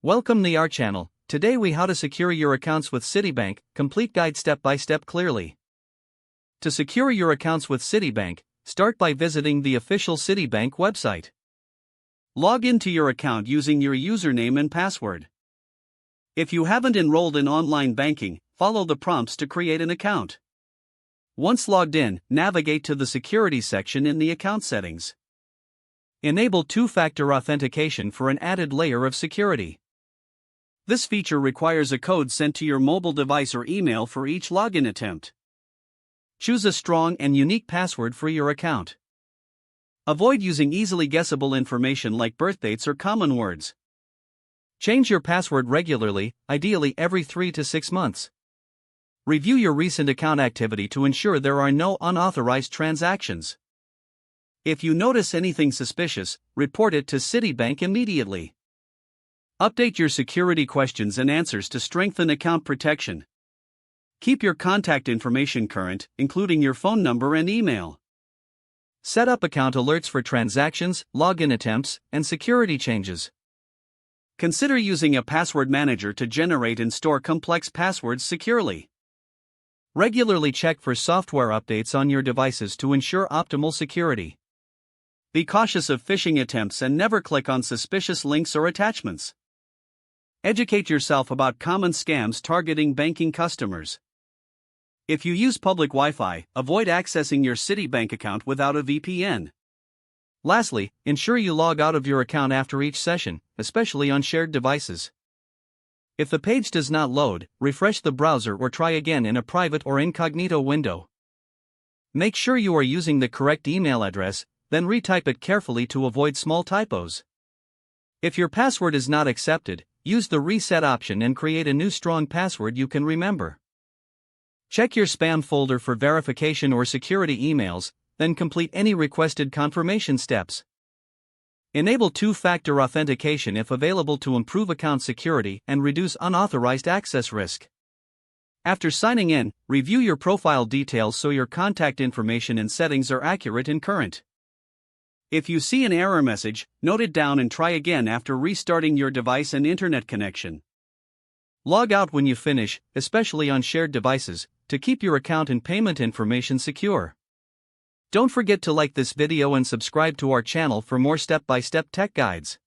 Welcome to our channel. Today we how to secure your accounts with Citibank, complete guide step by step clearly. To secure your accounts with Citibank, start by visiting the official Citibank website. Log into your account using your username and password. If you haven't enrolled in online banking, follow the prompts to create an account. Once logged in, navigate to the security section in the account settings. Enable two-factor authentication for an added layer of security. This feature requires a code sent to your mobile device or email for each login attempt. Choose a strong and unique password for your account. Avoid using easily guessable information like birthdates or common words. Change your password regularly, ideally every 3 to 6 months. Review your recent account activity to ensure there are no unauthorized transactions. If you notice anything suspicious, report it to Citibank immediately. Update your security questions and answers to strengthen account protection. Keep your contact information current, including your phone number and email. Set up account alerts for transactions, login attempts, and security changes. Consider using a password manager to generate and store complex passwords securely. Regularly check for software updates on your devices to ensure optimal security. Be cautious of phishing attempts and never click on suspicious links or attachments. Educate yourself about common scams targeting banking customers. If you use public Wi-Fi, avoid accessing your Citibank account without a VPN. Lastly, ensure you log out of your account after each session, especially on shared devices. If the page does not load, refresh the browser or try again in a private or incognito window. Make sure you are using the correct email address, then retype it carefully to avoid small typos. If your password is not accepted, use the reset option and create a new strong password you can remember. Check your spam folder for verification or security emails, then complete any requested confirmation steps. Enable two-factor authentication if available to improve account security and reduce unauthorized access risk. After signing in, review your profile details so your contact information and settings are accurate and current. If you see an error message, note it down and try again after restarting your device and internet connection. Log out when you finish, especially on shared devices, to keep your account and payment information secure. Don't forget to like this video and subscribe to our channel for more step-by-step tech guides.